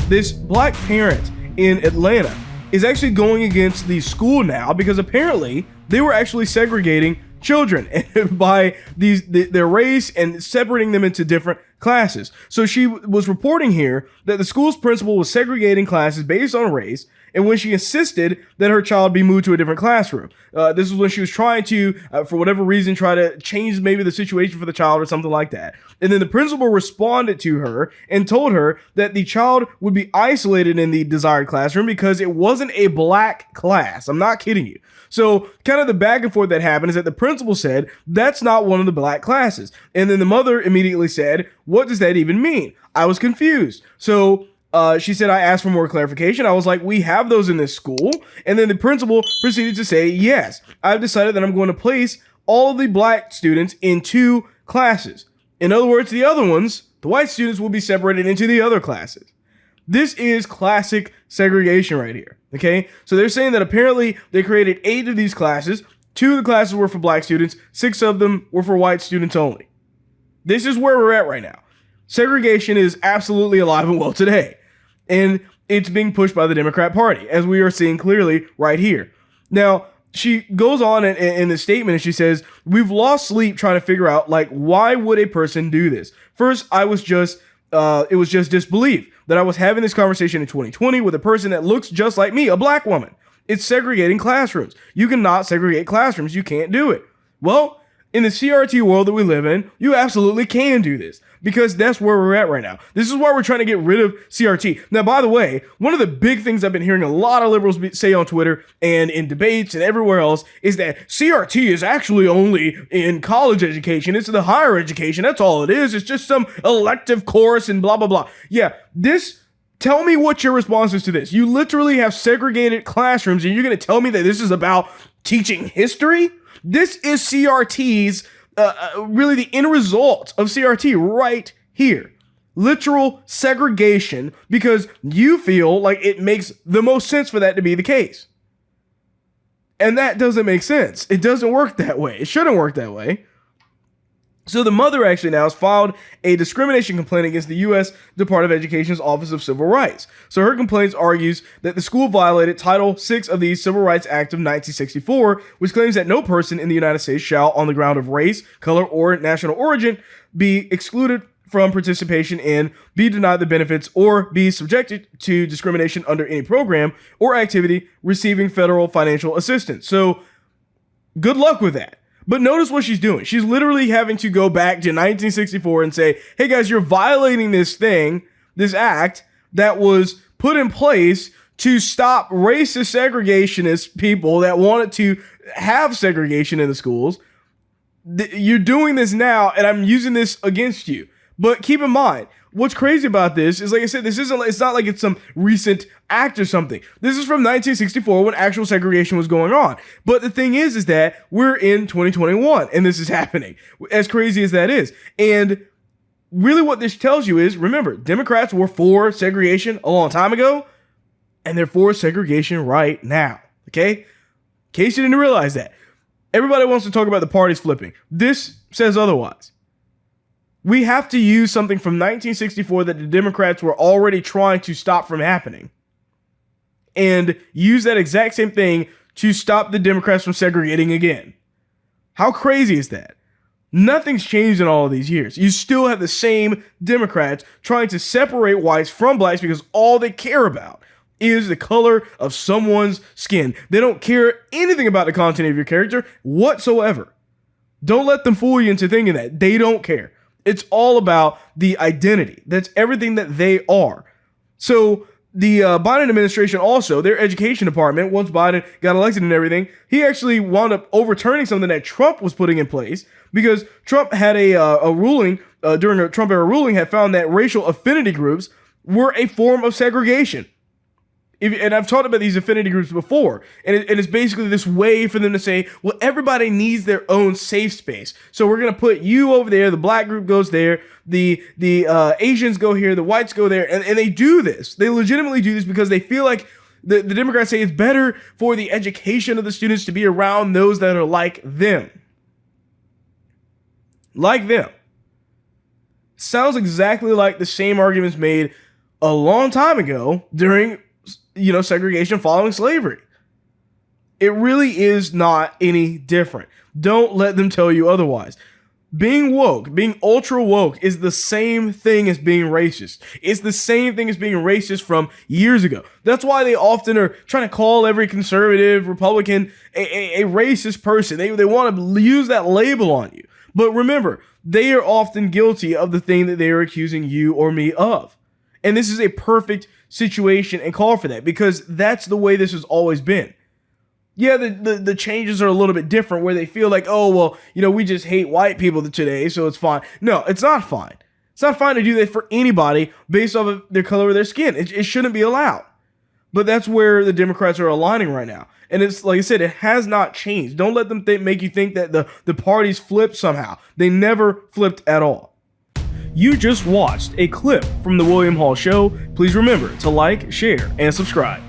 this black parent in Atlanta is actually going against the school now because apparently they were actually segregating children by their race and separating them into different classes. So she was reporting here that the school's principal was segregating classes based on race, and when she insisted that her child be moved to a different classroom. This was when she was trying to, for whatever reason, try to change maybe the situation for the child or something like that. And then the principal responded to her and told her that the child would be isolated in the desired classroom because it wasn't a black class. I'm not kidding you. So kind of the back and forth that happened is that the principal said, that's not one of the black classes. And then the mother immediately said, what does that even mean? I was confused. So she said, I asked for more clarification. I was like, we have those in this school. And then the principal proceeded to say, yes, I've decided that I'm going to place all of the black students in 2 classes. In other words, the other ones, the white students, will be separated into the other classes. This is classic segregation right here. Okay, so they're saying that apparently they created 8 of these classes. 2 of the classes were for black students. 6 of them were for white students only. This is where we're at right now. Segregation is absolutely alive and well today. And it's being pushed by the Democrat Party, as we are seeing clearly right here. Now, she goes on in the statement and she says, we've lost sleep trying to figure out, like, why would a person do this? First, it was just disbelief that I was having this conversation in 2020 with a person that looks just like me, a black woman. It's segregating classrooms. You cannot segregate classrooms. You can't do it. Well, in the CRT world that we live in, you absolutely can do this because that's where we're at right now. This is why we're trying to get rid of CRT. Now, by the way, one of the big things I've been hearing a lot of liberals say on Twitter and in debates and everywhere else is that CRT is actually only in college education. It's the higher education. That's all it is. It's just some elective course and blah, blah, blah. Yeah, tell me what your response is to this. You literally have segregated classrooms and you're going to tell me that this is about teaching history? This is CRT's, really the end result of CRT right here. Literal segregation because you feel like it makes the most sense for that to be the case. And that doesn't make sense. It doesn't work that way. It shouldn't work that way. So the mother actually now has filed a discrimination complaint against the U.S. Department of Education's Office of Civil Rights. So her complaint argues that the school violated Title VI of the Civil Rights Act of 1964, which claims that no person in the United States shall, on the ground of race, color, or national origin, be excluded from participation in, be denied the benefits, or be subjected to discrimination under any program or activity receiving federal financial assistance. So good luck with that. But notice what she's doing. She's literally having to go back to 1964 and say, hey guys, you're violating this thing, this act that was put in place to stop racist segregationist people that wanted to have segregation in the schools. You're doing this now and I'm using this against you. But keep in mind, what's crazy about this is, like I said, it's not like it's some recent act or something. This is from 1964 when actual segregation was going on. But the thing is that we're in 2021 and this is happening, as crazy as that is. And really what this tells you is, remember, Democrats were for segregation a long time ago and they're for segregation right now. Okay? In case you didn't realize that. Everybody wants to talk about the parties flipping. This says otherwise. We have to use something from 1964 that the Democrats were already trying to stop from happening and use that exact same thing to stop the Democrats from segregating again. How crazy is that? Nothing's changed in all of these years. You still have the same Democrats trying to separate whites from blacks because all they care about is the color of someone's skin. They don't care anything about the content of your character whatsoever. Don't let them fool you into thinking that. They don't care. It's all about the identity. That's everything that they are. So the Biden administration also, their education department, once Biden got elected and everything, he actually wound up overturning something that Trump was putting in place because Trump had a ruling, during a Trump era ruling, had found that racial affinity groups were a form of segregation. And I've talked about these affinity groups before, and it's basically this way for them to say, well, everybody needs their own safe space. So we're going to put you over there, the black group goes there, the Asians go here, the whites go there, and they do this. They legitimately do this because they feel like the Democrats say it's better for the education of the students to be around those that are like them. Like them. Sounds exactly like the same arguments made a long time ago during, segregation following slavery. It really is not any different. Don't let them tell you otherwise. Being woke, being ultra woke is the same thing as being racist. It's the same thing as being racist from years ago. That's why they often are trying to call every conservative, Republican a racist person. They want to use that label on you. But remember, they are often guilty of the thing that they are accusing you or me of. And this is a perfect situation and call for that, because that's the way this has always been. Yeah, the changes are a little bit different, where they feel like, oh, well, we just hate white people today, so it's fine. No, it's not fine. It's not fine to do that for anybody based off of their color of their skin. It shouldn't be allowed. But that's where the Democrats are aligning right now. And it's, like I said, it has not changed. Don't let them make you think that the parties flipped somehow. They never flipped at all. You just watched a clip from The William Hall Show. Please remember to like, share, and subscribe.